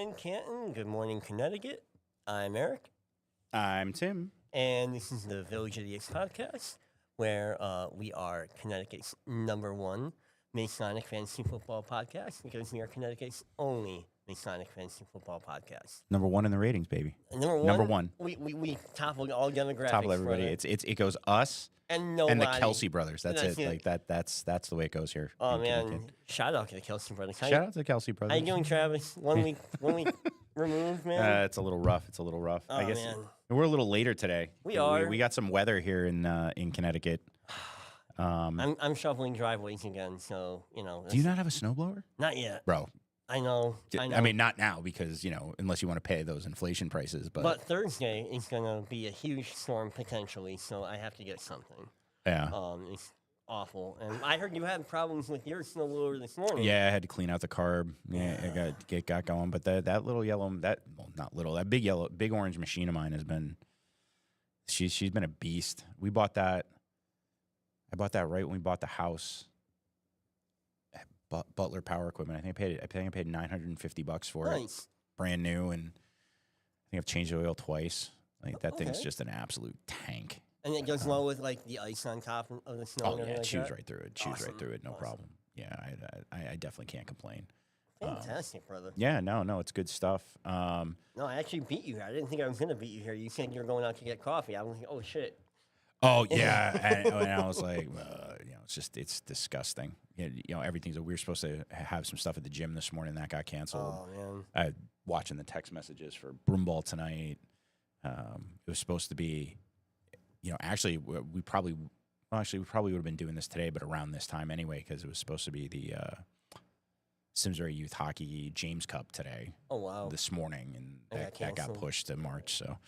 morning, Canton. Good morning, Connecticut. I'm Eric, I'm Tim. and this is the Village Idiots podcast, where we are Connecticut's #1 Masonic fantasy football podcast because we are Connecticut's only Masonic fantasy football podcast. #1 in the ratings, baby. And number one, Number one. We topple all demographics. Top of everybody. brother. It goes us and and the nobody. Kelsey brothers. That's That's it. it. Like that's the way it goes here. Oh in man! Connecticut. Shout out to the Kelsey brothers. Shout out to the Kelsey brothers. How you doing, Travis? One week removed, man. It's a little rough. Oh, I guess man. we're a little later today. We are. We got some weather here in Connecticut. I'm shoveling driveways again, so Do you not have a snowblower, not yet. bro? I know. I mean, not now because unless you want to pay those inflation prices. But Thursday is gonna be a huge storm potentially, so I have to get something. yeah. It's awful, and I heard you had problems with your snowblower this morning. Yeah, I had to clean out the carb. Yeah, it got going. But that little yellow, not little, that big orange machine of mine has been. She's been a beast. We bought that. I bought that right when we bought the house. Butler Power Equipment. I think I paid $950 for it, Nice. brand new, and I think I've changed the oil twice. Like that thing's Okay. just an absolute tank. And it goes well with like the ice on top of the snow. Oh and yeah, everything it like chews that? right through it. Chews Awesome. right through it, no Awesome. problem. Yeah, I definitely can't complain. Fantastic, brother. Yeah, no, it's good stuff. No, I actually beat you here. I didn't think I was gonna beat you here. You said you were going out to get coffee. I was like, oh shit. Oh yeah, and I was like, it's disgusting. Everything's. We were supposed to have some stuff at the gym this morning that got canceled. Oh man. I watching the text messages for broomball tonight. It was supposed to be, actually we probably would have been doing this today, but around this time anyway, because it was supposed to be the Simsbury Youth Hockey James Cup today. Oh wow. This morning, and That that got canceled. pushed to March. So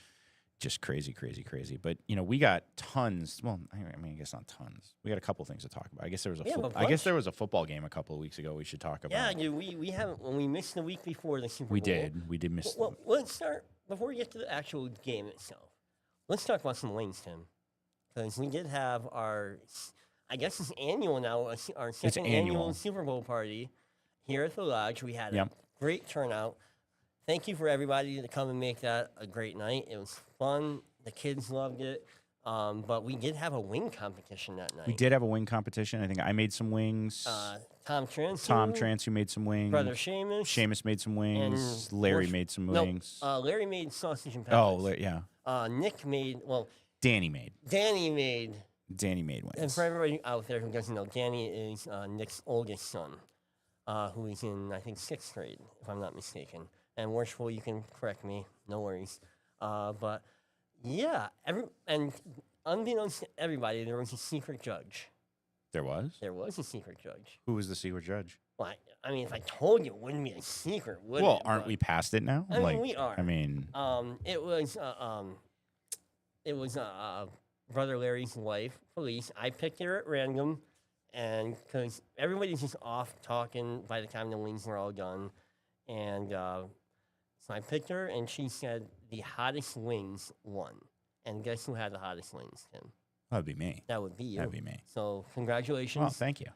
just crazy. But we got tons. Well, I mean, I guess not tons. We got a couple things to talk about. I guess there was a football game a couple of weeks ago. We should talk about. Yeah, dude, we haven't. When we missed the week before the Super Bowl. We did miss. Well, let's start before we get to the actual game itself. Let's talk about some wings, Tim, because we did have our, I guess it's annual now, our second annual annual. Super Bowl party here at the lodge. We had Yep. a great turnout. Thank you for everybody to come and make that a great night. It was fun. The kids loved it. But we did have a wing competition that night. We did have a wing competition. I think I made some wings. Tom Transu. Tom Transu made some wings. Brother Seamus. Seamus made some wings. And Larry Bush- made some No, wings. Larry made sausage and peppers. Oh, yeah. Nick made, Danny made Danny made. wings. And for everybody out there who doesn't know, Danny is Nick's oldest son, who is in, I think, 6th grade, if I'm not mistaken. And Worshipful, you can correct me, no worries. But yeah, and unbeknownst to everybody, there was a secret judge. There was? There was a secret judge. Who was the secret judge? Well, I mean, if I told you, it wouldn't be a secret, would Well, it? aren't But- we past it now? I mean, we are. I mean, It was Brother Larry's wife, Felice. I picked her at random, and because everybody's just off talking by the time the wings were all done, and so I picked her, and she said the hottest wings won. And guess who had the hottest wings, Tim? that would be me. That would be you. That'd be me. So congratulations. Well, thank you.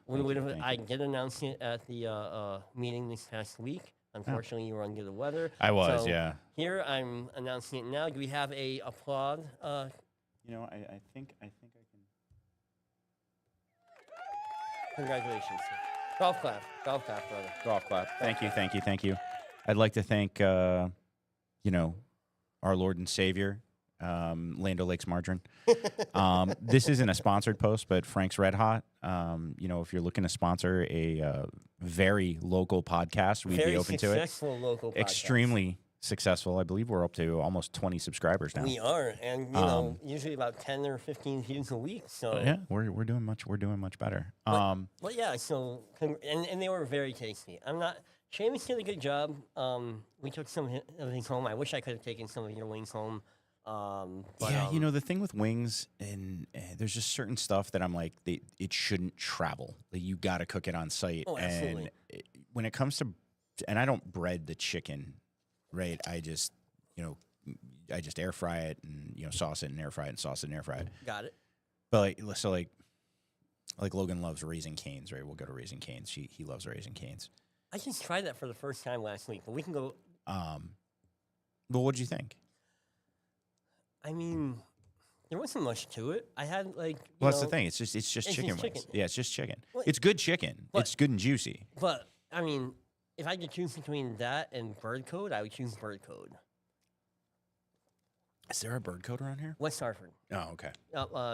I did announce it at the meeting this past week. Unfortunately, you were under the weather. I was, So yeah. Here, I'm announcing it now. Do we have a applaud? I think I can. Congratulations. Golf clap, brother. Golf clap. Thank you. I'd like to thank, our Lord and Savior, Lando Lakes Margarine. This isn't a sponsored post, but Frank's Red Hot. If you're looking to sponsor a very local podcast, we'd be open to it. Successful local podcast. Extremely successful. I believe we're up to almost 20 subscribers now. We are, and usually about 10 or 15 views a week. So Yeah, we're doing much better. But yeah, so and they were very tasty. Seamus did a good job. We took some of his home. I wish I could have taken some of your wings home. The thing with wings, and there's just certain stuff that I'm like, it shouldn't travel. Like, you got to cook it on site. Oh, absolutely. And when it comes to, and I don't bread the chicken, right? I just air fry it and sauce it and air fry it and sauce it and air fry it. Got it. But like Logan loves Raising Cane's, right? We'll go to Raising Cane's. He loves Raising Cane's. I just tried that for the first time last week, but we can go But what'd you think? I mean, there wasn't much to it. I had like, Well, that's the thing. It's just chicken wings. chicken. Yeah, it's just chicken. Well, It's good chicken. but- It's good and juicy. But I mean, if I could choose between that and bird code, I would choose bird code. Is there a bird code around here? West Hartford. Oh, okay.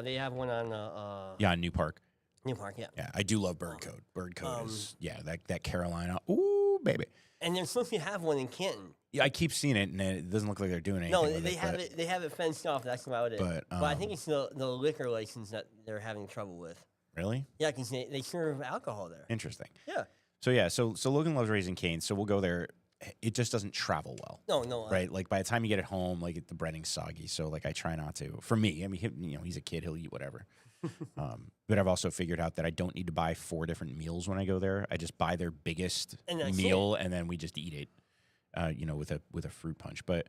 They have one on Yeah, New Park. New Park. Yeah. Yeah, I do love bird code. Bird code is that Carolina. Ooh, baby. And they're supposed to have one in Canton. Yeah, I keep seeing it, and it doesn't look like they're doing anything. No, with they it, have but- it. They have it fenced off. That's about it. But, I think it's the liquor license that they're having trouble with. Really? Yeah, because they serve alcohol there. Interesting. Yeah. So Logan loves Raising Cane's, so we'll go there. It just doesn't travel well. No. Right? Like by the time you get it home, like the breading's soggy. So like I try not to. For me, I mean, he's a kid; he'll eat whatever. But I've also figured out that I don't need to buy 4 different meals when I go there. I just buy their biggest And that's meal, and then we just eat it. With a fruit punch. But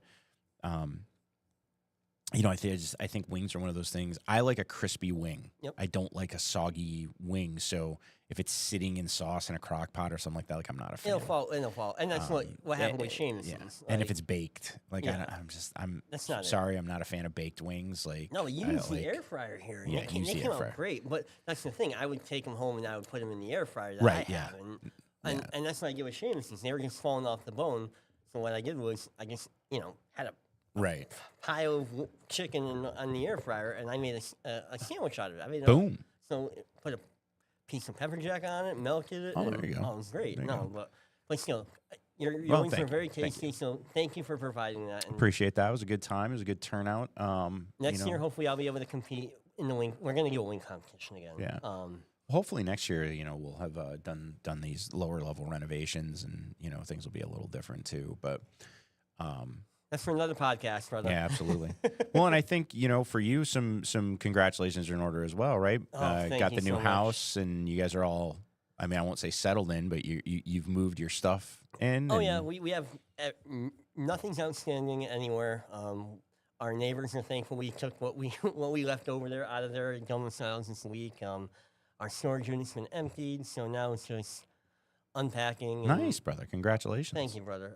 I think wings are one of those things. I like a crispy wing. Yep. I don't like a soggy wing. So if it's sitting in sauce in a crock pot or something like that, like I'm not a fan. It'll fall. And that's what happened with Seamus. Yeah. And if it's baked, like Yeah. I'm That's not it. sorry, I'm not a fan of baked wings. Like No, you I use don't the like- air fryer here. And Yeah, they use the came air out fryer. great. But that's the thing. I would take them home and I would put them in the air fryer that Right, I yeah. have. And that's what I give with Seamus is they were just falling off the bone. So what I did was I just, had a Right. pile of chicken on the air fryer, and I made a sandwich out of it. I made Boom. So put a piece of pepper jack on it, melted it. Oh, and, there you go. Oh, it was great. There you go. But still, your Well, wings are thank very you. Thank tasty. So thank you for providing that. And Appreciate that. It was a good time. It was a good turnout. next year, hopefully, I'll be able to compete in the wing. We're gonna do a wing competition again. Yeah. Hopefully next year, we'll have done these lower level renovations, and things will be a little different too. But That's for another podcast, brother. yeah, absolutely. Well, and I think for you, some congratulations are in order as well, right? Thank Got you the new so much. house, and you guys are all. I mean, I won't say settled in, but you've moved your stuff in. Oh and- yeah, we have nothing's outstanding anywhere. Our neighbors are thankful we took what we left over there out of their domiciles this week. Our storage unit's been emptied, so now it's just unpacking. and- Nice, brother. Congratulations. Thank you, brother.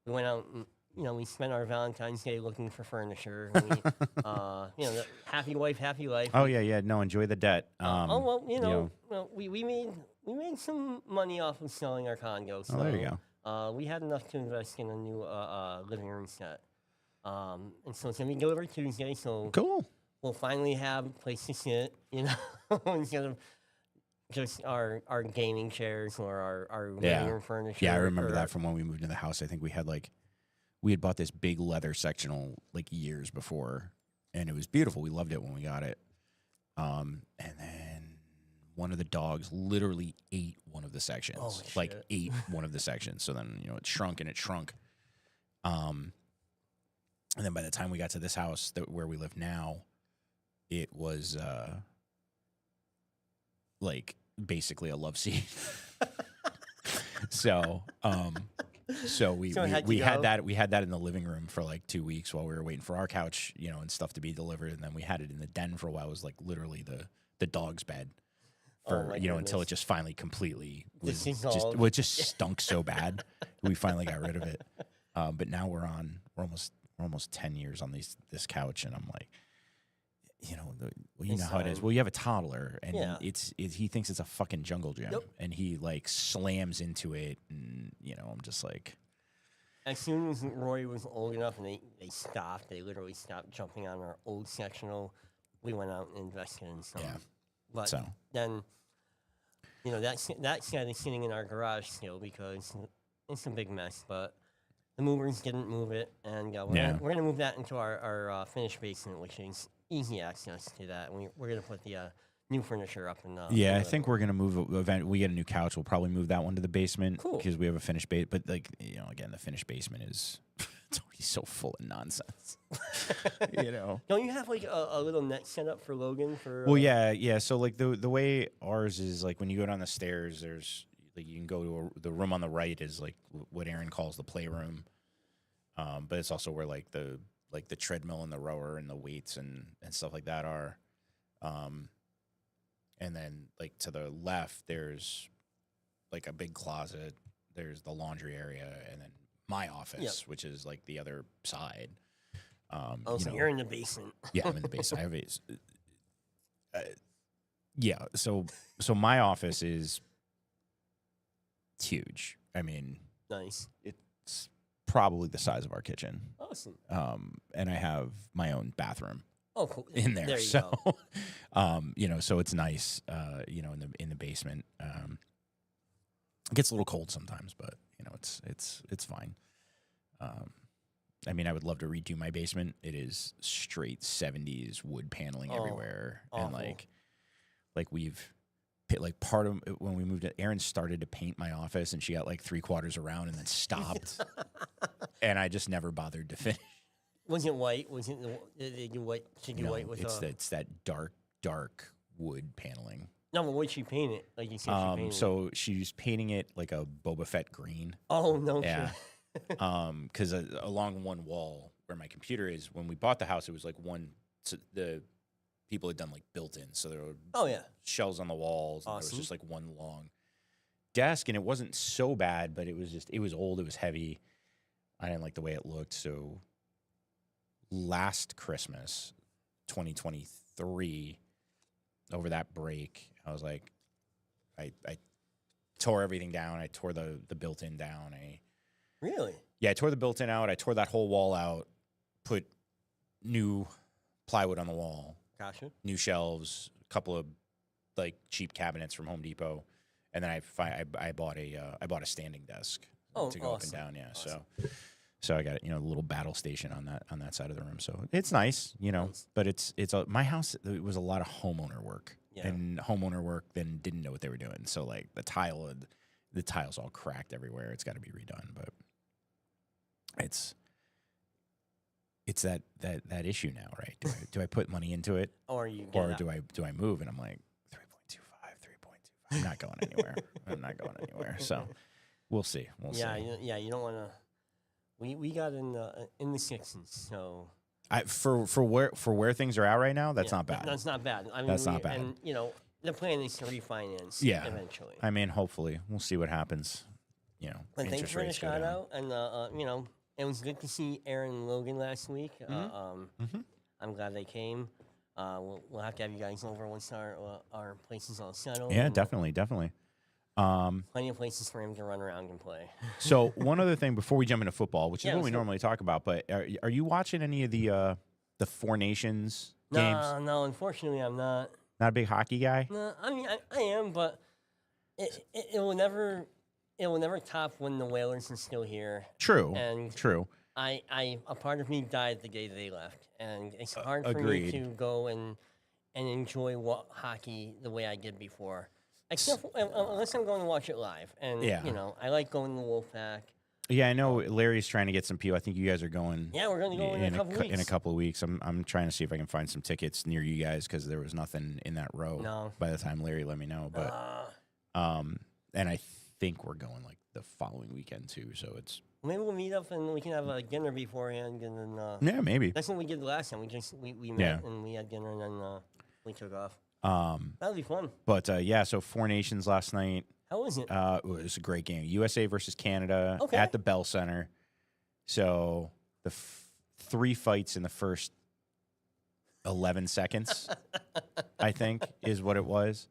We went out and we spent our Valentine's Day looking for furniture. The happy wife, happy life. Oh yeah. No, enjoy the debt. We made some money off of selling our condo. So, Oh, there you go. We had enough to invest in a new living room set. And so it's gonna be delivered Tuesday. So Cool. we'll finally have a place to sit. Instead of just our gaming chairs or our living room furniture. Yeah, I remember or that from when we moved into the house. I think we had bought this big leather sectional years before, and it was beautiful. We loved it when we got it. And then one of the dogs literally ate one of the sections. Holy shit. Ate one of the sections. So then, it shrunk and it shrunk. And then by the time we got to this house where we live now, it was basically a love seat. So we So it had to we had go? that in the living room for 2 weeks while we were waiting for our couch, and stuff to be delivered, and then we had it in the den for a while. It was literally the dog's bed for my until goodness. it just finally completely was Dissolved. it just stunk so bad. We finally got rid of it. But now we're almost 10 years on this couch, and I'm like, you know how it is. time. Well, you have a toddler, and Yeah. he thinks it's a fucking jungle gym, Yep. and he slams into it, and I'm just like, As soon as Roy was old enough and they stopped, they literally stopped jumping on our old sectional, we went out and invested in some. Yeah. But So. then, that set is sitting in our garage still because it's a big mess. But the movers didn't move it, and we're going to move that into our finished basement, which is easy access to that. And we're going to put the new furniture up. Yeah, I think we're gonna move. We get a new couch. We'll probably move that one to the basement Cool. because we have a finished base. But again, the finished basement is it's already so full of nonsense. Don't you have a little net set up for Logan for? Well, yeah. So the way ours is when you go down the stairs, there's you can go to the room on the right is what Aaron calls the playroom, but it's also where the treadmill and the rower and the weights and stuff like that are. And then to the left, there's a big closet. There's the laundry area, and then my office, which is like the other side. Oh, so you're in the basement. Yeah, I'm in the basement. I have yeah. So my office is huge. I mean, Nice. it's probably the size of our kitchen. Awesome. And I have my own bathroom Oh, cool. in there. There you So, go. so it's nice, in the basement. It gets a little cold sometimes, but it's fine. I mean, I would love to redo my basement. It is straight 70s wood paneling everywhere. Awful. And like we've like part of when we moved it, Erin started to paint my office and she got like 3/4 around and then stopped. And I just never bothered to finish. Was it white? Was it the white? Should you white with it's that dark wood paneling. No, but what she paint it? Like you said, she painted so she's painting it like a Boba Fett green. Oh no! Yeah. Because along one wall where my computer is, when we bought the house, it was like one. So the people had done like built-in, so there were shelves on the walls. And there was just like one long desk, and it wasn't so bad, but it was old, it was heavy. I didn't like the way it looked. So last Christmas, 2023, over that break, I was like, I tore everything down. I tore the built-in down. Really? Yeah, I tore the built-in out. I tore that whole wall out, put new plywood on the wall. Gotcha. New shelves, a couple of like cheap cabinets from Home Depot, and then I bought a standing desk to go up and down. Yeah, awesome. So I got a little battle station on that side of the room. So it's nice, but it's my house. It was a lot of homeowner work, and homeowner work then didn't know what they were doing. So like the tiles all cracked everywhere. It's got to be redone, but it's that issue now, right? Do I put money into it, or do I move? And I'm like 3.25. I'm not going anywhere. I'm not going anywhere. So we'll see. We'll see. Yeah. You don't want to. We got in the sixes, so. For where things are at right now, that's not bad. That's not bad. I mean, that's not bad. And the plan is to refinance. Eventually. I mean, hopefully, we'll see what happens. But thanks for the shout out, and it was good to see Aaron and Logan last week. I'm glad they came. We'll have to have you guys over once our places all settled. Yeah, definitely. Plenty of places for him to run around and play. So one other thing before we jump into football, which is what we normally talk about, but are you watching any of the Four Nations games? No, unfortunately, I'm not. Not a big hockey guy? No, I mean I am, but it will never top when the Whalers are still here. True. And true. A part of me died the day they left, and it's hard for me to go and enjoy hockey the way I did before. Except unless I'm going to watch it live, and I like going to Wolfpack. Yeah, I know Larry's trying to get some people. I think you guys are going. Yeah, we're going to go in a couple weeks. In a couple of weeks, I'm trying to see if I can find some tickets near you guys because there was nothing in that row. No. By the time Larry let me know, but and I think we're going like the following weekend too. So it's maybe we'll meet up and we can have a dinner beforehand, and then yeah, maybe that's what we did the last time. We met and we had dinner, and then we took off. That'll be fun. But so Four Nations last night. How was it? It was a great game. USA versus Canada at the Bell Center. So the 3 fights in the first 11 seconds, I think, is what it was.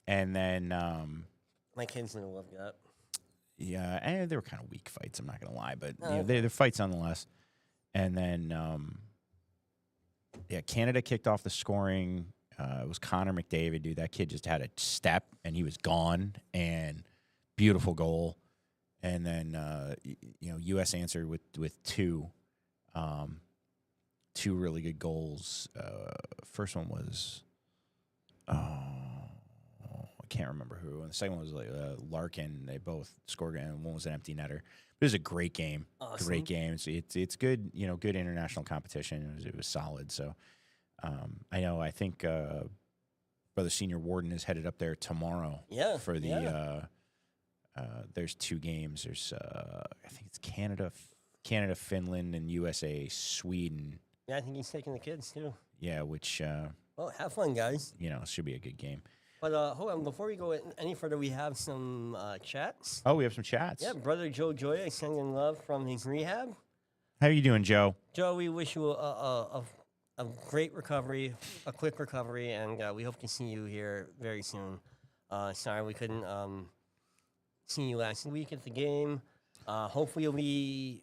And then my kids gonna love that. Yeah, and they were kind of weak fights. I'm not gonna lie, but they're fights nonetheless. And then Canada kicked off the scoring. It was Connor McDavid, dude. That kid just had a step, and he was gone. And beautiful goal. And then U.S. answered with two really good goals. First one was I can't remember who. And the second one was Larkin. They both scored, and one was an empty netter. It was a great game. Awesome. Great game. So it's good. Good international competition. It was solid. So. I think Brother Senior Warden is headed up there tomorrow. Yeah. For the there's 2 games. There's I think it's Canada, Finland, and USA, Sweden. Yeah, I think he's taking the kids too. Yeah, which well, have fun, guys. It should be a good game. But hold on, before we go any further, we have some chats. Oh, we have some chats. Yeah, brother Joe Joya sending love from his rehab. How you doing, Joe? Joe, we wish you a great recovery, a quick recovery, and we hope to see you here very soon. Sorry we couldn't see you last week at the game. Hopefully you'll be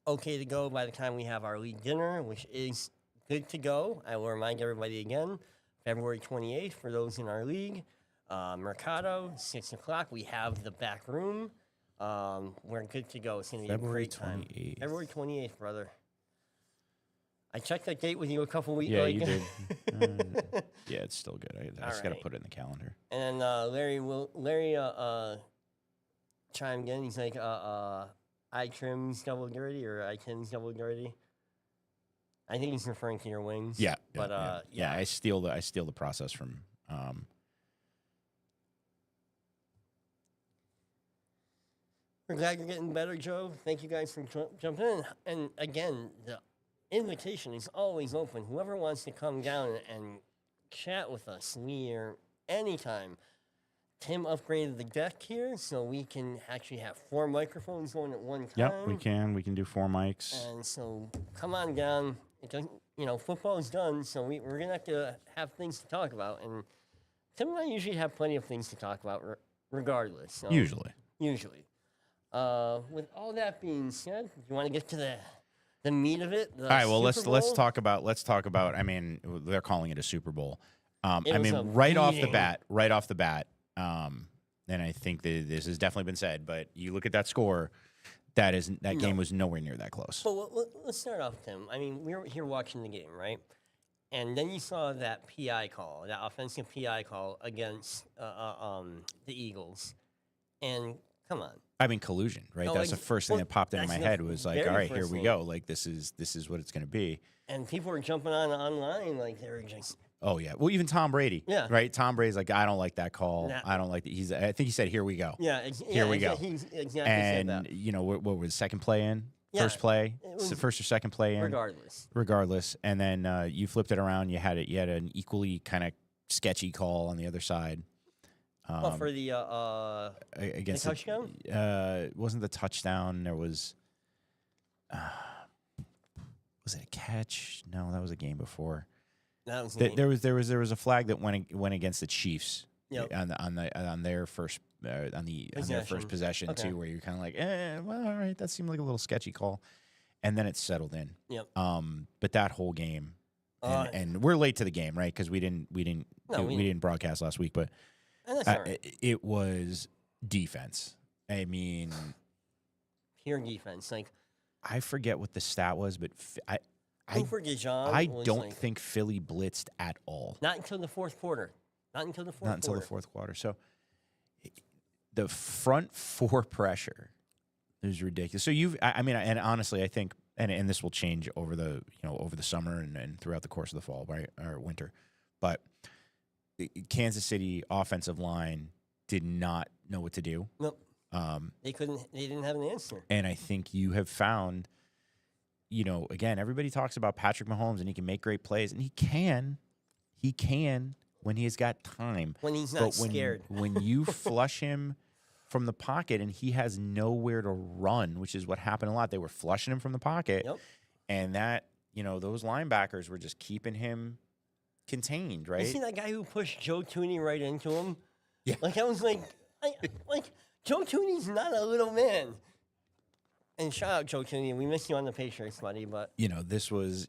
okay to go by the time we have our league dinner, which is good to go. I will remind everybody again, February 28th for those in our league. Mercado, 6 o'clock. We have the back room. We're good to go. It's going to be February a great time. 28th. February 28th, brother. I checked that date with you a couple weeks Yeah, ago. you did. Yeah, it's still good. I just got to right. put it in the calendar. And then Larry chimed in. He's like, I trims double dirty or I tins double dirty. I think he's referring to your wings. Yeah, But yeah. I steal the process from. We're glad you're getting better, Joe. Thank you guys for jumping in. And again, the invitation is always open. Whoever wants to come down and chat with us, we are anytime. Tim upgraded the deck here, so we can actually have 4 microphones going at one time. Yep, we can. We can do 4 mics. And so come on down. It doesn't, football is done, so we're gonna have things to talk about. And Tim and I usually have plenty of things to talk about, regardless. So Usually. With all that being said, you want to get to the meat of it? All right. Well, let's Bowl? talk about. I mean, they're calling it a Super Bowl. It I was mean, a right off the beating. bat. And I think that this has definitely been said. But you look at that score. That game was nowhere near that close. But let's start off, Tim. I mean, we were here watching the game, right? And then you saw that PI call, that offensive PI call against the Eagles. And come on. I mean, collusion, right? No, That's the first thing that popped into my head was like, all right, here we thing. go. Like, this is what it's going to be. And people were jumping online like they were just. Oh yeah. Well, even Tom Brady. Yeah. Right. Tom Brady's like, I don't like that call. Nah. I don't like that. I think he said, "Here we go." Yeah. Here we go. He exactly said And that. what was the second play in? Yeah, First play, was first or second play in. Regardless. And then you flipped it around. You had an equally kind of sketchy call on the other side. For the against the touchdown? Wasn't the touchdown? There was. Was it a catch? No, that was a game before. That was There was a flag that went against the Chiefs. Yep. on their first possession Okay. too, where you're kind of like, well, all right, that seemed like a little sketchy call, and then it settled in. Yep. But that whole game, and we're late to the game, right? Because we didn't broadcast last week, but And that's all right. it was defense. I mean, Pure defense. Like I forget what the stat was, but Cooper DeJean I was don't like, think Philly blitzed at all. not until the fourth quarter. Not until the fourth quarter. So the front 4 pressure is ridiculous. So I mean, and honestly, I think, and this will change over the summer and throughout the course of the fall, right, or winter, but Kansas City offensive line did not know what to do. Nope. They didn't have an answer. And I think you have found, again, everybody talks about Patrick Mahomes and he can make great plays, and he can when he has got time. When he's not scared. When you flush him from the pocket and he has nowhere to run, which is what happened a lot. They were flushing him from the pocket. Yep. And that, those linebackers were just keeping him contained, right? You see that guy who pushed Joe Tooney right into him? Yeah. Like, I was like Joe Tooney's not a little man. And shout out Joe Tooney. We miss you on the Patriots, buddy, but this was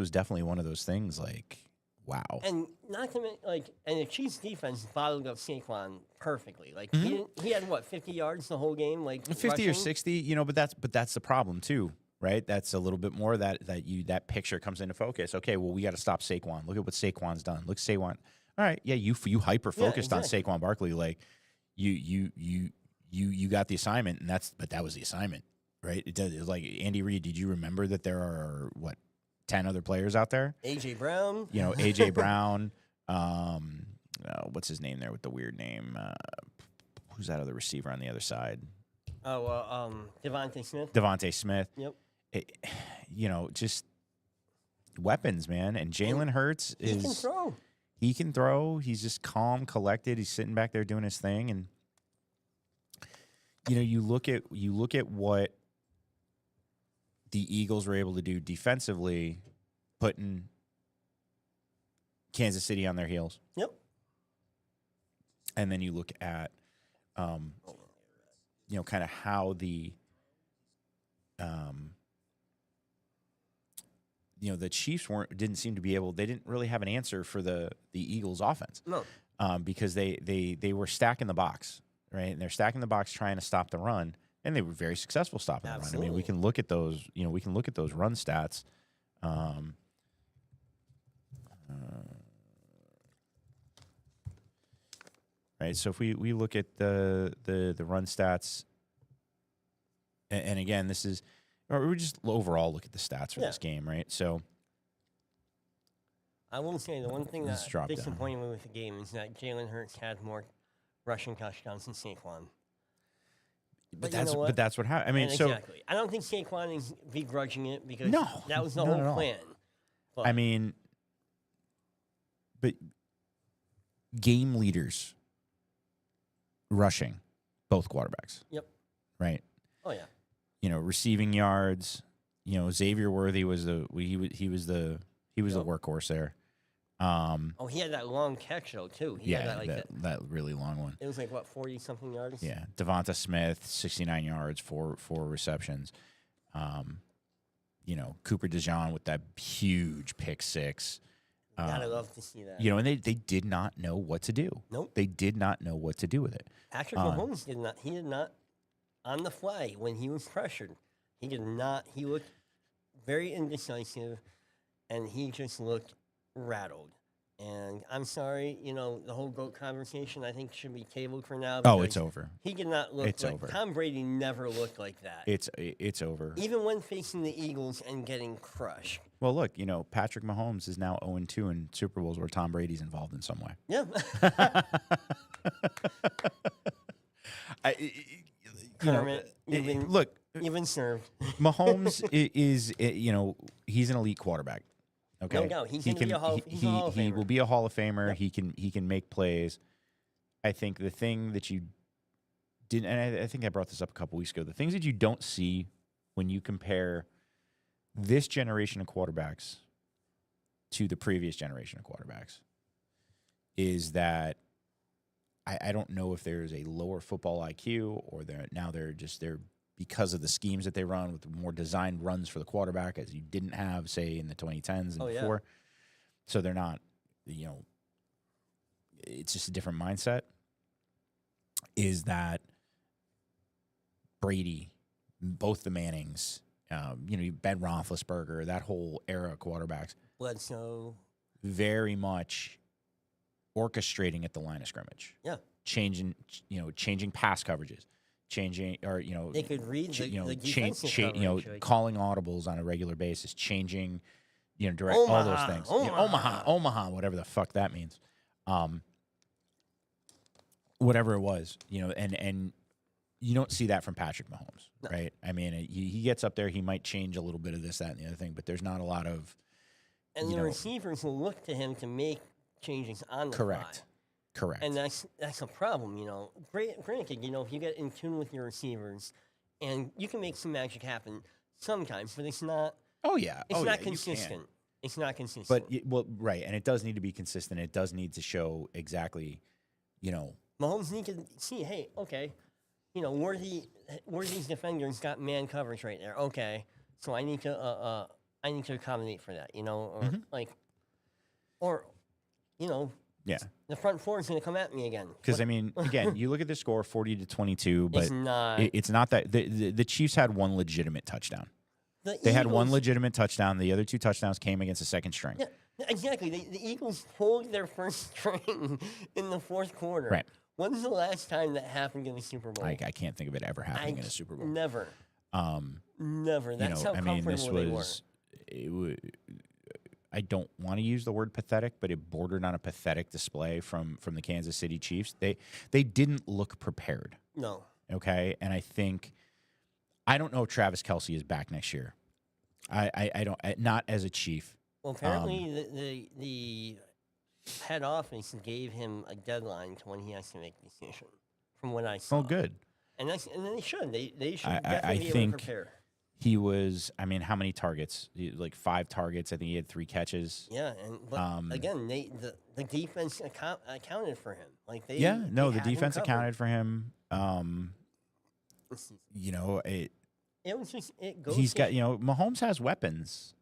definitely one of those things like, wow. And not to and the Chiefs defense bottled up Saquon perfectly. Like he had what, 50 yards the whole game, like 50 rushing? or 60, but that's the problem too, right? That's a little bit more that picture comes into focus. Okay, well, we got to stop Saquon. Look at what Saquon's done. Look, Saquon. All right, yeah, you hyper focused on Saquon Barkley, like you got the assignment, and that was the assignment, right? It was like Andy Reid. Did you remember that there are 10 other players out there? AJ Brown. AJ Brown. What's his name there with the weird name? Who's that other receiver on the other side? Devontae Smith. Devontae Smith. Yep. Just weapons, man. And Jalen Hurts He can throw. He can throw. He's just calm, collected. He's sitting back there doing his thing, and you look at what the Eagles were able to do defensively, putting Kansas City on their heels. Yep. And then you look at, kind of how the Chiefs didn't seem to be able. They didn't really have an answer for the Eagles' offense. No. Because they were stacking the box, right? And they're stacking the box trying to stop the run, and they were very successful stopping the run. I mean, we can look at those. We can look at those run stats. Right. So if we look at the run stats, and again, this is, or we just overall look at the stats for this game, right? So I will say the one thing Let's that drop disappointed me with the game is that Jalen Hurts had more rushing touchdowns than Saquon. But that's what happened. I mean, exactly. I don't think Saquon is begrudging it because that was the not whole at all. plan. But I mean, but game leaders rushing, both quarterbacks. Yep. Right. Oh yeah. Receiving yards. Xavier Worthy was the workhorse there. He had that long catch though too. He Yeah, had that really long one. It was like what, 40-something yards? Yeah, Devonta Smith, 69 yards, four receptions. Cooper DeJean with that huge pick six. Gotta love to see that. And they did not know what to do. Nope. They did not know what to do with it. Patrick Mahomes did not. He did not, on the fly when he was pressured. He did not. He looked very indecisive, and he just looked rattled. And I'm sorry, the whole GOAT conversation I think should be tabled for now. Oh, it's over. He did not look It's like over. Tom Brady never looked like that. It's over. Even when facing the Eagles and getting crushed. Well, look, Patrick Mahomes is now 0-2 in Super Bowls where Tom Brady's involved in some way. Yeah. Kermit, you've been served. Mahomes is he's an elite quarterback. Okay, No doubt. He's going to be a Hall of Famer. He will be a Hall of Famer. Yep. He can make plays. I think the thing that you didn't, and I think I brought this up a couple weeks ago, the things that you don't see when you compare this generation of quarterbacks to the previous generation of quarterbacks is that I don't know if there's a lower football IQ or they're because of the schemes that they run with more designed runs for the quarterback as you didn't have, say, in the 2010s and before. So they're not, it's just a different mindset. Is that Brady, both the Mannings, Ben Roethlisberger, that whole era of quarterbacks, Bledsoe, very much orchestrating at the line of scrimmage. Yeah. Changing pass coverages. They could read the defensive coverage, calling audibles on a regular basis, changing, direct Omaha, all those things. Omaha, whatever the fuck that means. Whatever it was, and you don't see that from Patrick Mahomes, right? I mean, he gets up there, he might change a little bit of this, that, and the other thing, but there's not a lot of. And the receivers will look to him to make changes on the fly. Correct. And that's a problem, Granted, if you get in tune with your receivers, and you can make some magic happen sometimes, but it's not. Oh yeah. It's not consistent. It's not consistent. But right, and it does need to be consistent. It does need to show exactly, Mahomes needs to see. Hey, okay, Worthy's defenders got man coverage right there. Okay, so I need to accommodate for that. Yeah. The front four is going to come at me again. Because, I mean, again, you look at the score, 40-22, but it's not that. The Chiefs had one legitimate touchdown. They had one legitimate touchdown. The other two touchdowns came against the second string. Yeah, exactly. The Eagles pulled their first string in the fourth quarter. Right. When's the last time that happened in the Super Bowl? I can't think of it ever happening in a Super Bowl. Never. Never. That's how comfortable they were. I don't want to use the word pathetic, but it bordered on a pathetic display from the Kansas City Chiefs. They didn't look prepared. No. Okay, and I don't know if Travis Kelce is back next year. I don't, not as a Chief. Well, apparently the head office gave him a deadline to when he has to make a decision. From what I saw. Oh, good. And then they should. They should I definitely be able think to prepare. he was. I mean, how many targets? Like 5 targets. I think he had 3 catches. Yeah, but again, the defense accounted for him. Like the they had him defense covered. accounted for him. This season. It was just it goes. he's got Mahomes has weapons,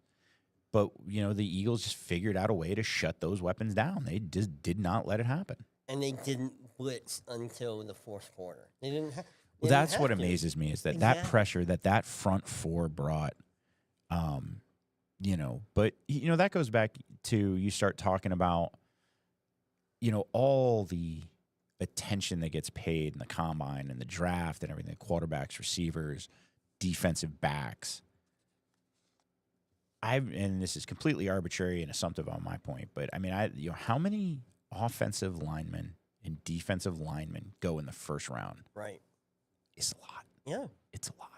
but the Eagles just figured out a way to shut those weapons down. They just did not let it happen. And they didn't blitz until the fourth quarter. They didn't. Well, that's what amazes me is that pressure that front four brought. But that goes back to you start talking about all the attention that gets paid in the combine and the draft and everything, quarterbacks, receivers, defensive backs. And this is completely arbitrary and assumptive on my point, but I mean, how many offensive linemen and defensive linemen go in the first round? Right. It's a lot. Yeah. It's a lot.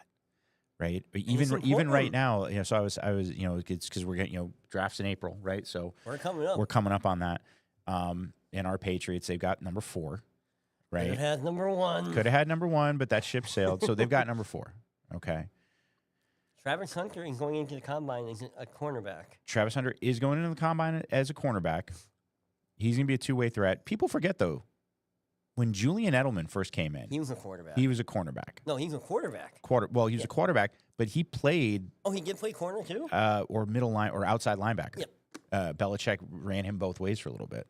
Right. Even right now, so I was, it's because we're getting, drafts in April, right? So we're coming up on that. And our Patriots, they've got number 4, right? Could have had number 1. Could have had number 1, but that ship sailed. So they've got number 4. Okay. Travis Hunter is going into the combine as a cornerback. Travis Hunter is going into the combine as a cornerback. He's going to be a two-way threat. People forget, though, when Julian Edelman first came in, he was a quarterback. He was a cornerback. No, he's a quarterback. He was a quarterback, but he played. Oh, he did play corner too. Or middle line or outside linebacker. Yep. Belichick ran him both ways for a little bit.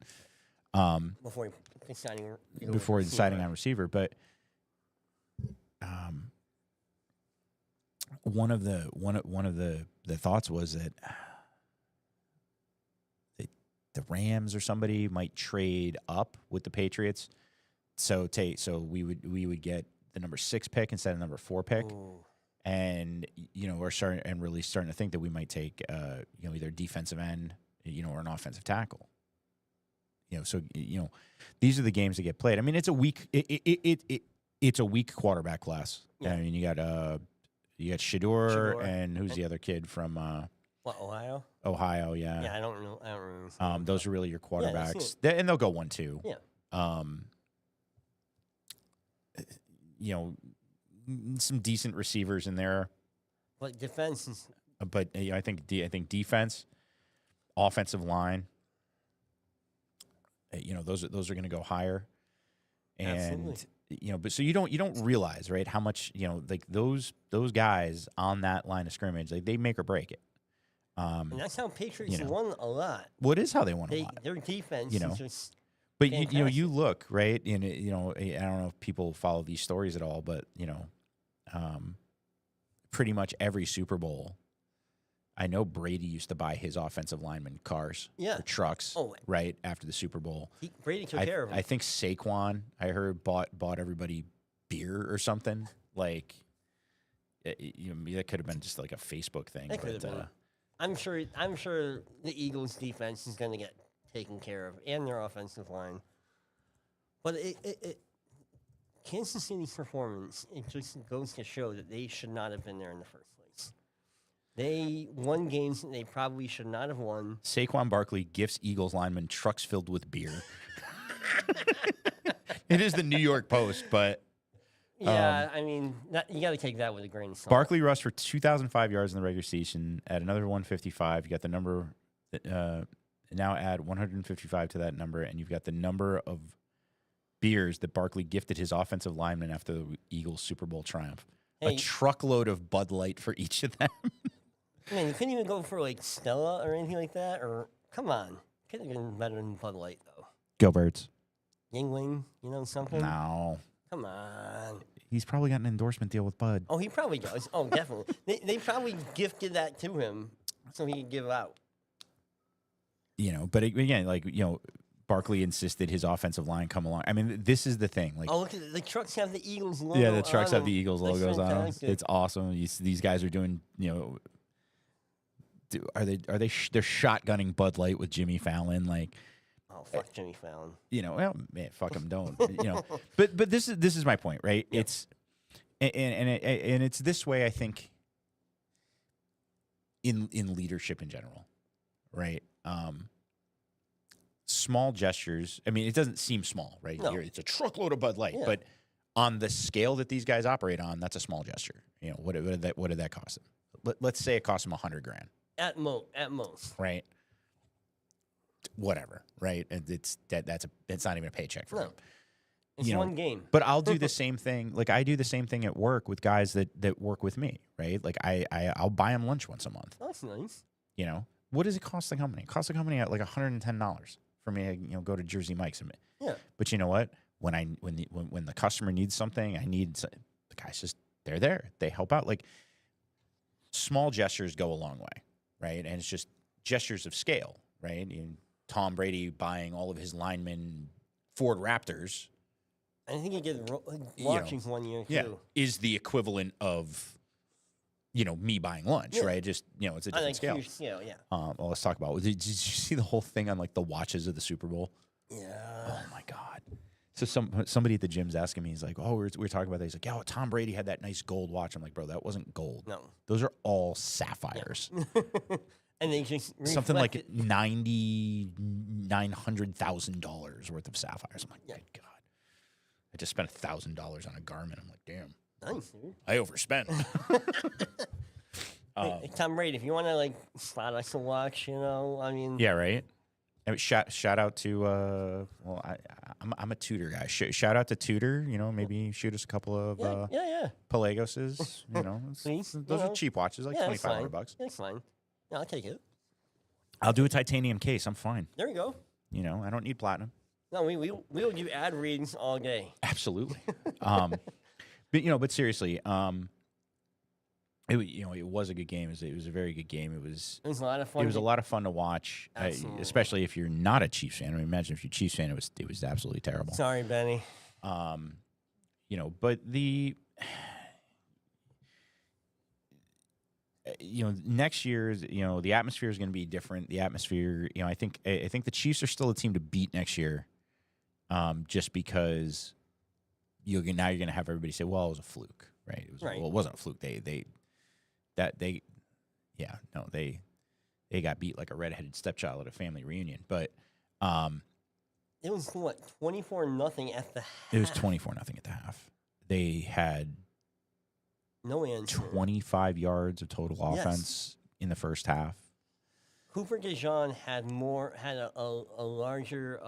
Before deciding on receiver, but one of the thoughts was that the Rams or somebody might trade up with the Patriots. So we would get the number 6 pick instead of number 4 pick. Ooh. And we're starting to think that we might take either defensive end, or an offensive tackle. So these are the games that get played. I mean, it's a weak it's a weak quarterback class. Yeah. I mean, you got Shador and who's the other kid from Ohio? Ohio, yeah. Yeah, I don't remember. Those are really your quarterbacks. And they'll go 1-2. Yeah. Some decent receivers in there. But defense is. But I think defense, offensive line. Those are going to go higher. And absolutely. But so you don't realize, right, how much like those guys on that line of scrimmage, like they make or break it. And that's how Patriots won a lot. What is how they won a lot? Their defense is just. But you look, right, and I don't know if people follow these stories at all, but pretty much every Super Bowl, I know Brady used to buy his offensive linemen cars or trucks, right after the Super Bowl. Brady took care of them. I think Saquon, I heard, bought everybody beer or something. Like, that could have been just like a Facebook thing. That could have been. I'm sure the Eagles' defense is going to get taken care of, and their offensive line. But Kansas City's performance, it just goes to show that they should not have been there in the first place. They won games that they probably should not have won. Saquon Barkley gifts Eagles linemen trucks filled with beer. It is the New York Post, but... Yeah, I mean, you got to take that with a grain of salt. Barkley rushed for 2,005 yards in the regular season at another 155. You got the number... now add 155 to that number, and you've got the number of beers that Barkley gifted his offensive linemen after the Eagles' Super Bowl triumph. A truckload of Bud Light for each of them. Man, you couldn't even go for, like, Stella or anything like that? Or, come on. Could have been better than Bud Light, though. Go Birds. Yingling, something? No. Come on. He's probably got an endorsement deal with Bud. Oh, he probably does. Oh, definitely. They probably gifted that to him so he could give out. But again, Barkley insisted his offensive line come along. I mean, this is the thing. Like, look at the trucks have the Eagles logo. Yeah, the trucks have the Eagles That's logos on them. fantastic. It's awesome. These guys are doing, they're shotgunning Bud Light with Jimmy Fallon, like. Oh, fuck Jimmy Fallon. Well, man, fuck him, don't. But this is my point, right? Yeah. It's and it's this way, I think, in leadership in general, right? small gestures. I mean, it doesn't seem small, right? No. It's a truckload of Bud Light, Yeah. but on the scale that these guys operate on, that's a small gesture. You know, what did that cost them? Let's say it cost them $100,000, At most. right? Whatever, right? And it's not even a paycheck for them. It's You know, one game. But I'll do the same thing. Like I do the same thing at work with guys that work with me, right? Like I'll buy them lunch once a month. That's nice. You know, what does it cost the company? It costs the company like $110 for me to go to Jersey Mike's. Yeah. But you know what? When the customer needs something, the guys they're there. They help out. Like small gestures go a long way, right? And it's just gestures of scale, right? Tom Brady buying all of his linemen Ford Raptors. I think he did watchings one year too. Yeah, is the equivalent of me buying lunch, right? Just it's a different scale. Huge scale, yeah. Well, let's talk about. Did you see the whole thing on like the watches of the Super Bowl? Yeah. Oh my God. So somebody at the gym's asking me, he's like, "Oh, we're talking about that." He's like, "Yeah, Tom Brady had that nice gold watch." I'm like, "Bro, that wasn't gold. No. Those are all sapphires." And they just Something like reflected- $900,000 worth of sapphires. I'm like, good God. I just spent $1,000 on a garment. I'm like, damn. Nice, dude. I overspent. Hey, Tom Brady, if you want to like spot us a watch, I mean, Yeah, right. I mean, shout out to I'm a Tudor guy. Shout out to Tudor. Maybe shoot us a couple of yeah. Pelagoses. Please, those are cheap watches, like Yeah, that's fine. $2,500. That's fine. Yeah, I'll take it. I'll do a titanium case. I'm fine. There you go. I don't need platinum. No, we'll do ad readings all day. Absolutely. But seriously, it was a good game. It was a very good game. It was a lot of fun. It was a lot of fun to watch, especially if you're not a Chiefs fan. I mean, imagine if you're a Chiefs fan, it was absolutely terrible. Sorry, Benny. But next year, the atmosphere is going to be different. The atmosphere, I think the Chiefs are still a team to beat next year, just because you're going to have everybody say, well, it was a fluke, right? Well, it wasn't a fluke. They got beat like a redheaded stepchild at a family reunion. But it was what, 24-0 at the half. It was 24-0 at the half. They had no answer. 25 yards of total offense in the first half. Cooper DeJean had a larger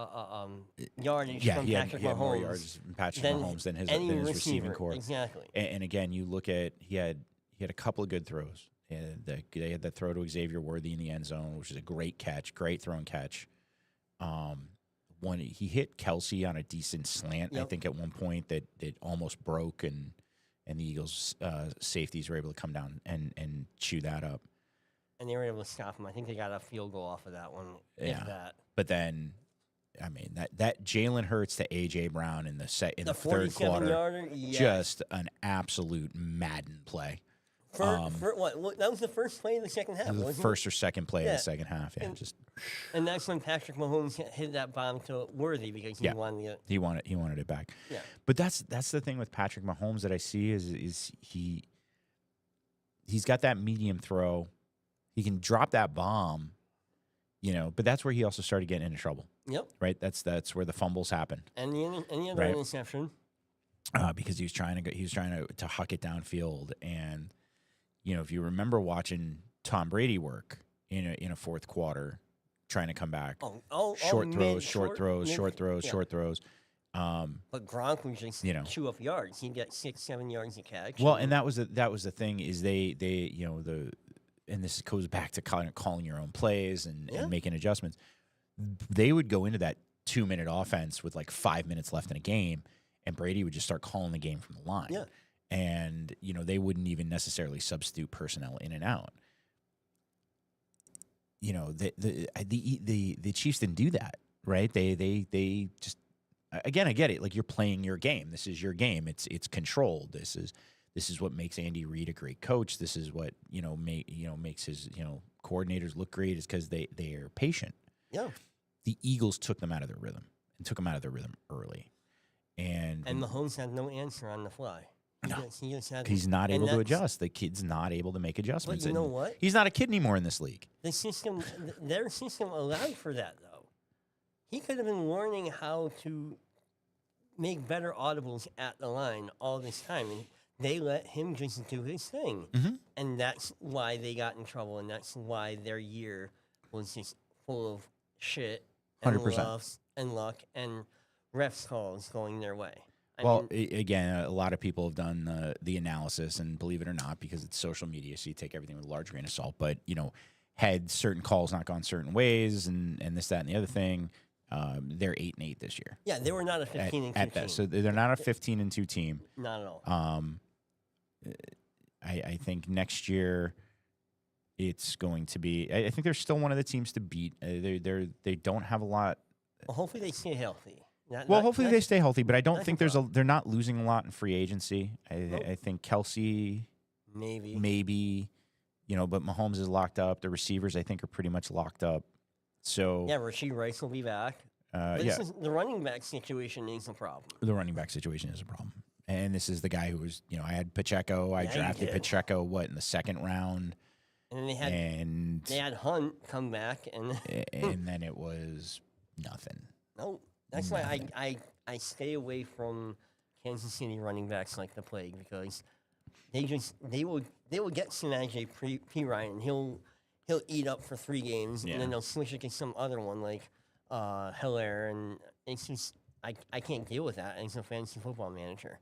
yardage from Patrick Mahomes. More yards from Patrick Mahomes than his receiving core. Exactly. And again, you look at he had a couple of good throws. They had that throw to Xavier Worthy in the end zone, which is a great catch, great throw and catch. One he hit Kelsey on a decent slant. I think at one point that it almost broke, and the Eagles safeties were able to come down and chew that up. And they were able to stop him. I think they got a field goal off of that one. Yeah. If that. But then, I mean, that Jalen Hurts to A.J. Brown in the third quarter, yarder, yes. Just an absolute Madden play. What? That was the first play of the second half, wasn't it? First or second play of the second half, yeah. And that's when Patrick Mahomes hit that bomb to Worthy because he wanted it. He wanted it back. Yeah. But that's the thing with Patrick Mahomes that I see is he's got that medium throw. He can drop that bomb, but that's where he also started getting into trouble. Yep. Right? That's where the fumbles happen. And the other interception. Because he was trying to huck it downfield. And if you remember watching Tom Brady work in a fourth quarter, trying to come back. Short throws. But Gronk was just chew up yards. He'd get 6-7 yards a catch. Well, and that was the thing is and this goes back to calling your own plays and making adjustments. They would go into that 2-minute offense with like 5 minutes left in a game, and Brady would just start calling the game from the line. Yeah. And they wouldn't even necessarily substitute personnel in and out. The Chiefs didn't do that, right? They just, again, I get it. Like, you're playing your game. This is your game. It's controlled. This is what makes Andy Reid a great coach. This is what makes his coordinators look great, is because they are patient. Yeah. The Eagles took them out of their rhythm early, and Mahomes had no answer on the fly. He's not able to adjust. The kid's not able to make adjustments. But you know what? He's not a kid anymore in this league. Their system allowed for that, though. he could have been learning how to make better audibles at the line all this time, and they let him just do his thing, and that's why they got in trouble, and that's why their year was just full of shit and 100%. luck and refs calls going their way. Well, again, a lot of people have done the analysis, and believe it or not, because it's social media, so you take everything with a large grain of salt. But had certain calls not gone certain ways, and this, that, and the other thing, they're 8-8 this year. Yeah, they were not a 15-2 at team. that. So they're not a 15-2 team. Not at all. I think next year it's going to be. I think they're still one of the teams to beat. They don't have a lot. Well, hopefully they stay healthy. Hopefully they stay healthy, but I don't think a they're not losing a lot in free agency. I think Kelsey maybe, but Mahomes is locked up. The receivers I think are pretty much locked up. So yeah, Rashee Rice will be back. But the running back situation is a problem. The running back situation is a problem. And this is the guy who was, I had Pacheco. I drafted Pacheco, in the second round. And they had Hunt come back. And then it was nothing. No, that's why I stay away from Kansas City running backs like the plague, because they will get Sanaje P. Ryan. He'll eat up for 3 games, and then they'll switch against some other one like Hilaire, and it's just I can't deal with that as a fantasy football manager.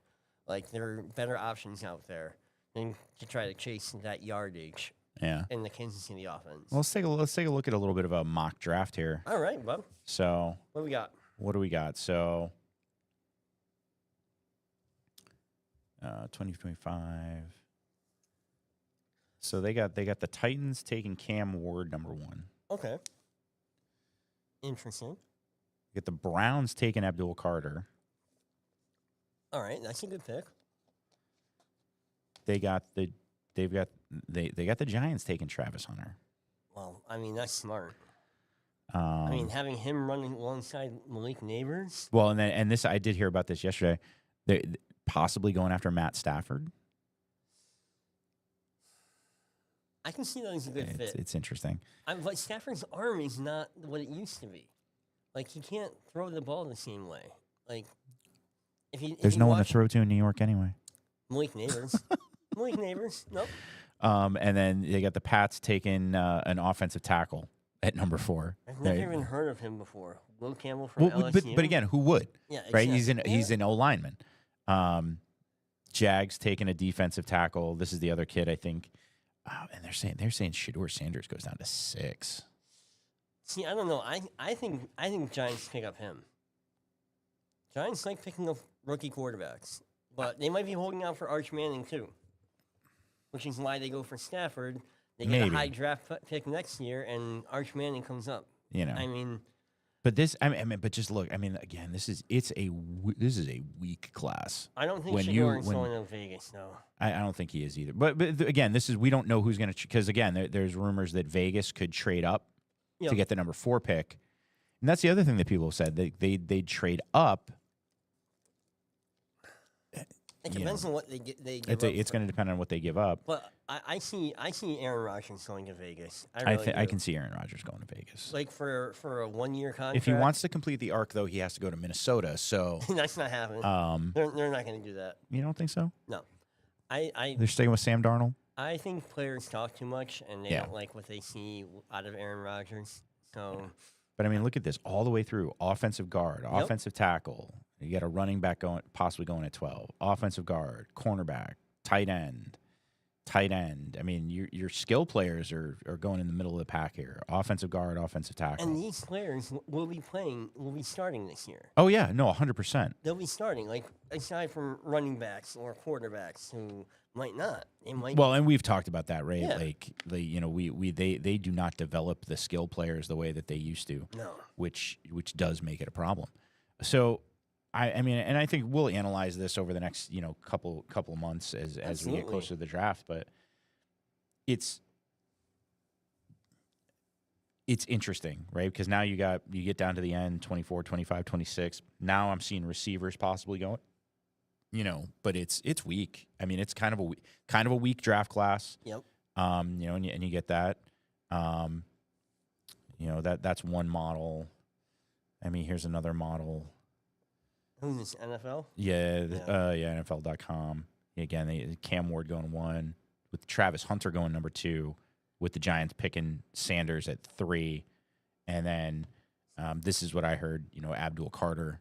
Like, there are better options out there than to try to chase that yardage. Yeah. In the Kansas City offense. Well, let's take a look at a little bit of a mock draft here. All right, bub. So what do we got? So 2025. So they got the Titans taking Cam Ward number 1. Okay. Interesting. You get the Browns taking Abdul Carter. All right, that's a good pick. They got the Giants taking Travis Hunter. Well, I mean, that's smart. Having him running alongside Malik Neighbors. Well, and this I did hear about this yesterday. They possibly going after Matt Stafford. I can see that as a good fit. It's interesting. But Stafford's arm is not what it used to be. Like, he can't throw the ball the same way. Like, there's no one to throw to in New York anyway. Malik Neighbors. Malik Neighbors. Nope. And then they got the Pats taking an offensive tackle at number 4. I've never even heard of him before. Will Campbell from LSU. But again, who would? Yeah, right. Exactly. He's an O lineman. Jags taking a defensive tackle. This is the other kid, I think. And they're saying Shedeur Sanders goes down to 6. See, I don't know. I think Giants pick up him. Giants like picking up rookie quarterbacks, but they might be holding out for Arch Manning too, which is why they go for Stafford. They get a high draft pick next year, and Arch Manning comes up. But just look. Again, this is a weak class. I don't think Shedeur is going to Vegas, though. I don't think he is either. But again, we don't know who's going to, because again, there's rumors that Vegas could trade up to get the number 4 pick, and that's the other thing that people have said. They'd trade up. It depends on what they give it's going to depend on what they give up. But I see Aaron Rodgers going to Vegas. I can see Aaron Rodgers going to Vegas. Like for a 1-year contract. If he wants to complete the arc, though, he has to go to Minnesota. So that's not happening. They're not going to do that. You don't think so? No. They're staying with Sam Darnold? I think players talk too much, and they don't like what they see out of Aaron Rodgers. So. But look at this all the way through: offensive guard, offensive tackle. You got a running back possibly going at 12. Offensive guard, cornerback, tight end. Your skill players are going in the middle of the pack here. Offensive guard, offensive tackle. And these players will be starting this year. Oh yeah, no, 100%. They'll be starting, like, aside from running backs or quarterbacks who might not. They might. Well, and we've talked about that, right? Yeah. Like, they do not develop the skill players the way that they used to. No. Which does make it a problem. So. I think we'll analyze this over the next, couple months as we get closer to the draft. But it's interesting, right? Because now you get down to the end, 24, 25, 26. Now I'm seeing receivers possibly going, but it's weak. It's kind of a weak draft class. Yep. And you get that. That's one model. I mean, here's another model. Who's this, NFL? Yeah, NFL.com. Again, Cam Ward going 1, with Travis Hunter going number 2, with the Giants picking Sanders at 3. And then this is what I heard, Abdul Carter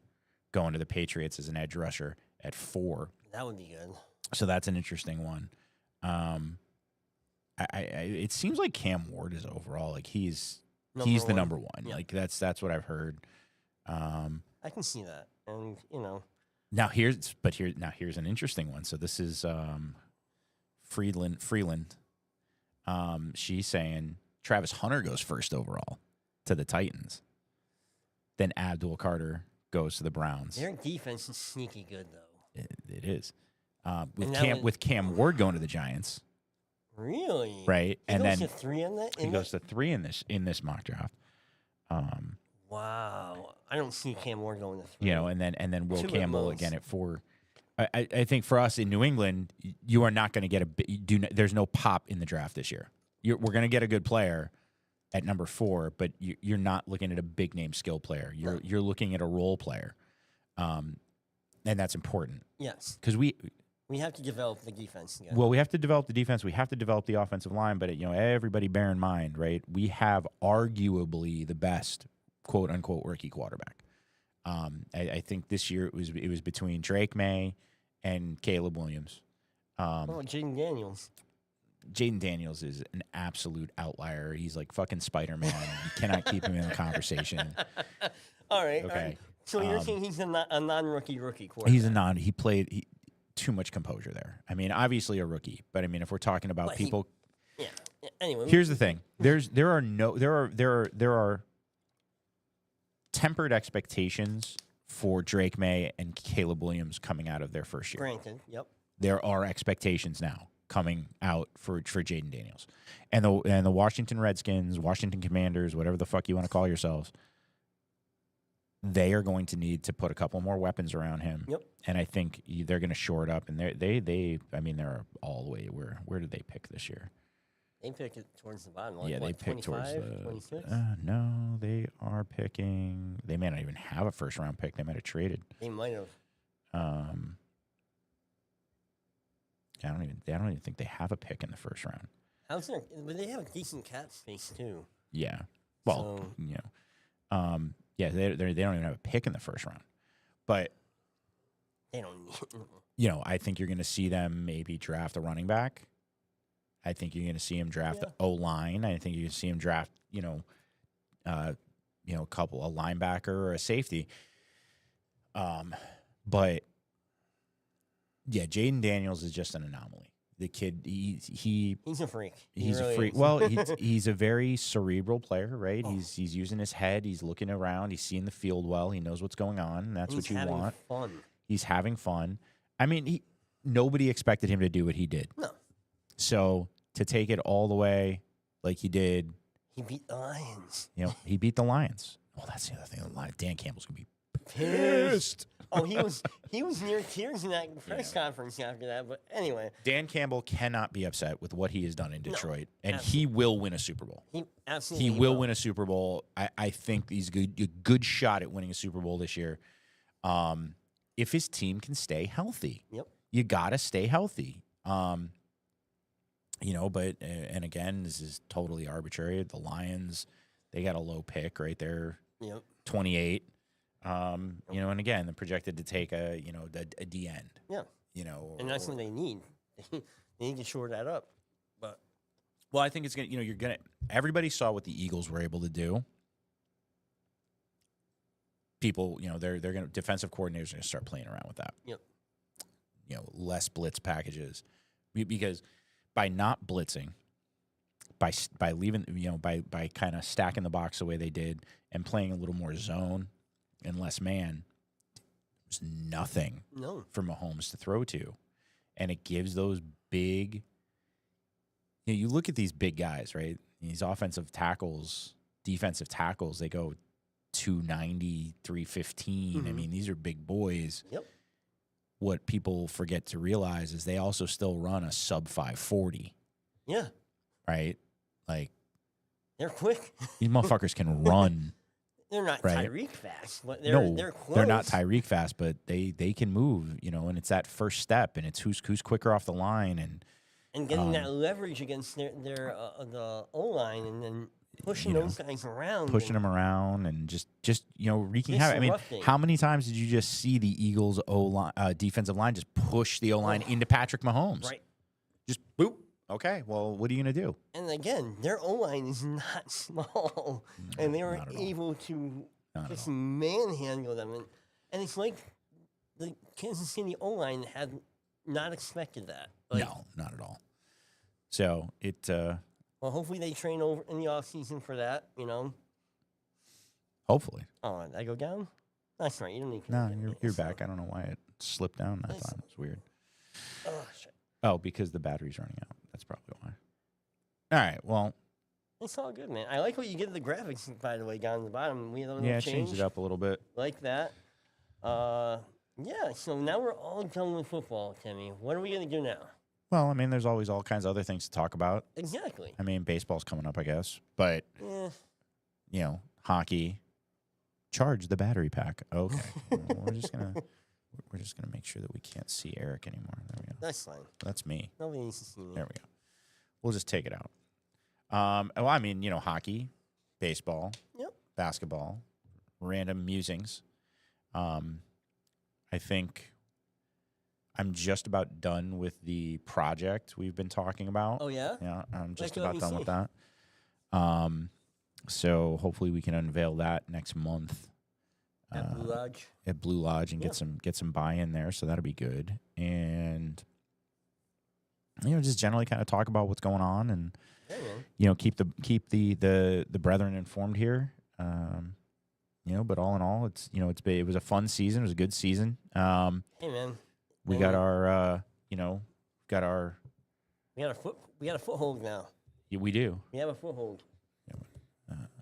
going to the Patriots as an edge rusher at 4. That would be good. So that's an interesting one. It seems like Cam Ward is overall, like he's the number 1. Yeah. Like that's what I've heard. I can see that. And, Now here's an interesting one. So this is Freeland. She's saying Travis Hunter goes first overall to the Titans. Then Abdul Carter goes to the Browns. Their defense is sneaky good, though. It is. With Cam Ward going to the Giants. Really? Right. He goes to 3 in that? He goes to 3 in this mock draft. Wow. I don't see Cam Ward going to 3. And then Will Campbell again at 4. I think for us in New England, you are not going to get there's no pop in the draft this year. We're going to get a good player at number 4, but you're not looking at a big name skill player. You're looking at a role player, and that's important. Yes, because we have to develop the defense. Again. Well, we have to develop the defense. We have to develop the offensive line. But everybody bear in mind, right? We have arguably the best quote unquote rookie quarterback. I think this year it was between Drake May and Caleb Williams. Jaden Daniels. Jaden Daniels is an absolute outlier. He's like fucking Spider-Man. You cannot keep him in the conversation. All right. Okay. All right. So you're saying he's a non-rookie quarterback? He's he played too much composure there. I mean, obviously a rookie, but I mean, if we're talking about people. Anyway. Here's the thing. There are tempered expectations for Drake May and Caleb Williams coming out of their first year. Granted, yep. There are expectations now coming out for Jaden Daniels. And the Washington Redskins, Washington Commanders, whatever the fuck you want to call yourselves, they are going to need to put a couple more weapons around him. Yep. And I think they're going to shore it up. And they're all the way where did they pick this year? They picked it towards the bottom. They picked towards the 26? No, they are picking. They may not even have a first round pick. They might have traded. They might have. I don't even think they have a pick in the first round. But they have a decent cap space too. Yeah. Well, yeah, they don't even have a pick in the first round. But they don't need. I think you're going to see them maybe draft a running back. I think you're going to see him draft the O-line. I think you're going to see him draft, a linebacker or a safety. But yeah, Jaden Daniels is just an anomaly. The kid, he's a freak. He's really a freak. Is. Well, he's a very cerebral player, right? Oh. He's using his head. He's looking around. He's seeing the field well. He knows what's going on. And that's what you want. Fun. He's having fun. I mean, nobody expected him to do what he did. No. So to take it all the way like he did. He beat the Lions. He beat the Lions. Oh, that's the other thing. Dan Campbell's going to be pissed. Oh, he was near tears in that press conference after that. But anyway. Dan Campbell cannot be upset with what he has done in Detroit. And absolutely. He will win a Super Bowl. He will win a Super Bowl. I think he's a good shot at winning a Super Bowl this year. If his team can stay healthy. Yep. You got to stay healthy. But and again, this is totally arbitrary. The Lions, they got a low pick right there. Yep. 28. And again, they're projected to take a D end. Yeah. And that's what they need. They need to shore that up. But I think it's gonna. Everybody saw what the Eagles were able to do. People, they're gonna defensive coordinators are gonna start playing around with that. Yep. Less blitz packages, because by not blitzing, by leaving, by kind of stacking the box the way they did and playing a little more zone and less man, there's nothing for Mahomes to throw to. And it gives those big, you look at these big guys, right? These offensive tackles, defensive tackles, they go 290, 315. Mm-hmm. I mean, these are big boys. Yep. What people forget to realize is they also still run a sub 540. Yeah. Right? Like, they're quick. These motherfuckers can run They're not Right. Tyreek fast, but they're No, they're close. they're not Tyreek fast, but they can move, and it's that first step, and it's who's quicker off the line, and And getting that leverage against their the O line, and then pushing You know, those guys around, pushing and them around, and just wreaking havoc. I mean, disrupting. how many times did you just see the Eagles defensive line just push the O line into Patrick Mahomes? Right. Just boop. Okay, well, what are you gonna do? And again, their O line is not small, and they were not at all. able to Not at just all. manhandle them. And it's like the Kansas City O line had not expected that. Like, No, not at all. So it Well, hopefully they train over in the offseason for that. hopefully. Oh, did I go down? That's right. You don't need to. No, get me. you're So- back. I don't know why it slipped down. I thought it was weird. Oh, shit. Oh, because the battery's running out. That's probably why. All right. Well, It's all good, man. I like what you get the graphics, by the way, down at the bottom. We have a little yeah, change changed it up a little bit. like that. Yeah, so now we're all done with football, Timmy. What are we going to do now? Well, I mean, there's always all kinds of other things to talk about. Exactly. I mean, baseball's coming up, I guess, but Yeah. hockey. Charge the battery pack. Okay, well, we're just gonna make sure that we can't see Eric anymore. There we go. That's fine. That's me. Nobody needs to see me. There we go. We'll just take it out. Well, I mean, hockey, baseball, Yep. basketball, random musings. I think I'm just about done with the project we've been talking about. Oh, yeah? Yeah, I'm just Like, let about me done see. with that. So hopefully we can unveil that next month At Blue Lodge. at Blue Lodge and Yeah. get some buy-in there. So that'll be good. And just generally kind of talk about what's going on and Yeah, man. keep the brethren informed here. But all in all, it was a fun season. It was a good season. Hey, man. We got our got our We got a foothold now. we do. We have a foothold.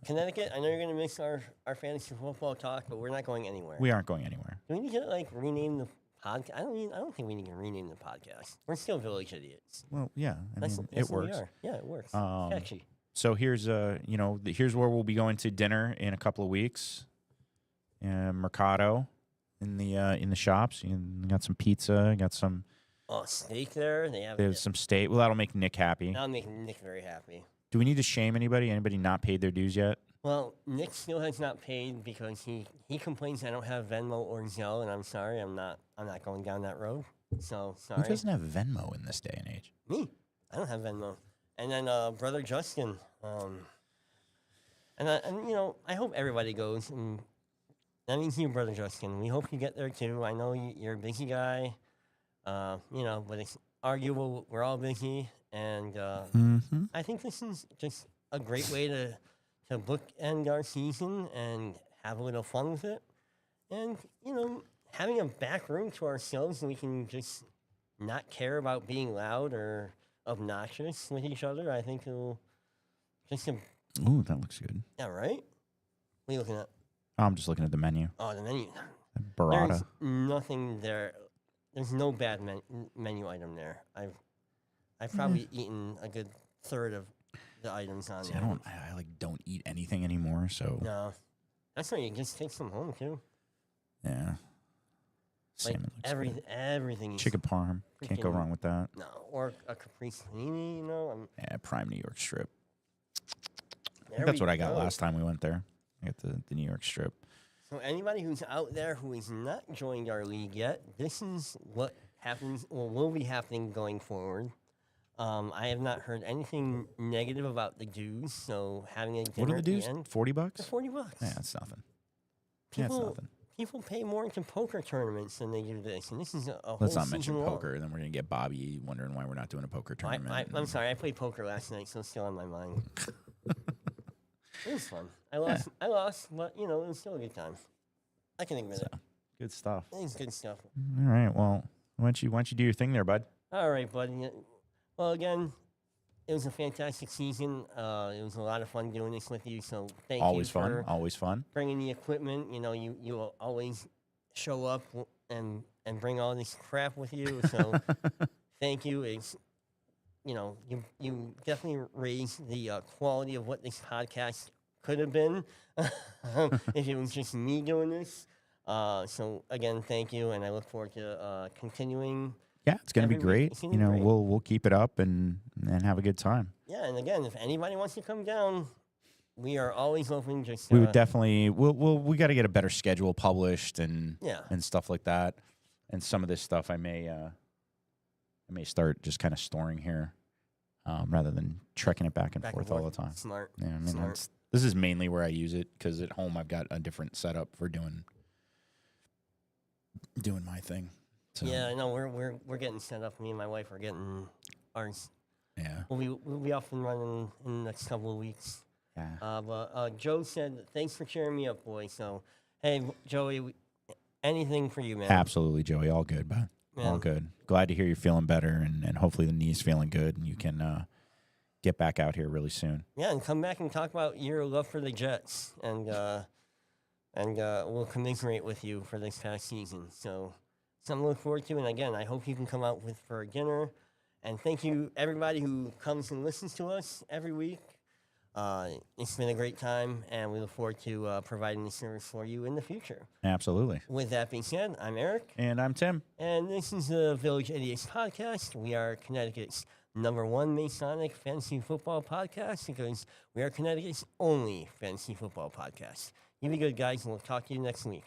Connecticut, I know you're going to miss our fantasy football talk, but we're not going anywhere. We aren't going anywhere. Do we need to rename the podcast? I don't think we need to rename the podcast. We're still Village Idiots. Well, yeah, That's it what we works. are. Yeah, it works. Catchy. So here's here's where we'll be going to dinner in a couple of weeks. Mercado in the shops. You got some pizza. Got some. Oh, steak there. They have. There's some steak. Well, that'll make Nick happy. That'll make Nick very happy. Do we need to shame anybody? Anybody not paid their dues yet? Well, Nick still has not paid because he complains I don't have Venmo or Zelle, and I'm sorry, I'm not going down that road. So sorry. Who doesn't have Venmo in this day and age? Me, I don't have Venmo. And then brother Justin, and I hope everybody goes, and that means you, brother Justin. We hope you get there too. I know you're a busy guy, but it's arguable. We're all busy, and I think this is just a great way to bookend our season and have a little fun with it. And, having a back room to ourselves so we can just not care about being loud or obnoxious with each other, I think it'll just, Ooh, that looks good. yeah, right? What are you looking at? I'm just looking at the menu. Oh, the menu. Burrata. There's nothing there. There's no bad menu item there. I've probably eaten a good third of the items on See, there. I don't eat anything anymore, so No. That's right. You just take some home, too. yeah. Like Salmon looks good. everything. is- Chicken parm. Can't go freaking- wrong with that. No, or a caprese panini, Yeah, prime New York strip. there That's we what I got go. last time we went there. I got the New York strip. So anybody who's out there who is not joined our league yet, this is what happens or will be happening going forward. I have not heard anything negative about the dues, so having a dinner What are the at dues? end, $40? they're $40. Yeah, that's nothing. Yeah, it's People, nothing. people pay more into poker tournaments than they do this, and this is a whole Let's not mention season long. poker, and then we're gonna get Bobby wondering why we're not doing a poker tournament. I'm sorry, I played poker last night, so it's still on my mind. It was fun. I lost, but it was still a good time. I can admit it. Good stuff. It was good stuff. All right. Well, why don't you do your thing there, bud? All right, buddy. Well, again, it was a fantastic season. It was a lot of fun doing this with you. So thank Always you fun. for Always fun. bringing the equipment. You will always show up and bring all this crap with you. So thank you. It's you definitely raised the quality of what this podcast could have been if it was just me doing this. So again, thank you, and I look forward to continuing. Yeah, it's going to be Every week. great. It's gonna You be know, great. we'll keep it up and have a good time. Yeah, and again, if anybody wants to come down, we are always open. Just We would definitely we got to get a better schedule published and yeah, stuff like that. And some of this stuff I may start just kind of storing here rather than trekking it back and forth all the time. Smart. Yeah, I mean, Smart. this is mainly where I use it because at home I've got a different setup for doing my thing. So, Yeah, I know we're getting set up. Me and my wife are getting ours. yeah, We'll be off and running in the next couple of weeks. yeah. But Joe said, "Thanks for cheering me up, boy." So, hey, Joey, anything for you, man? Absolutely, Joey. All good, bud. All Man. good. Glad to hear you're feeling better, and hopefully the knee's feeling good, and you can get back out here really soon. Yeah, and come back and talk about your love for the Jets, and we'll commiserate with you for this past season. So, something to look forward to. And again, I hope you can come out for dinner. And thank you, everybody who comes and listens to us every week. It's been a great time, and we look forward to providing the service for you in the future. Absolutely. With that being said, I'm Eric, And I'm Tim. and this is the Village Idiots podcast. We are Connecticut's #1 Masonic fantasy football podcast because we are Connecticut's only fantasy football podcast. You be good, guys, and we'll talk to you next week.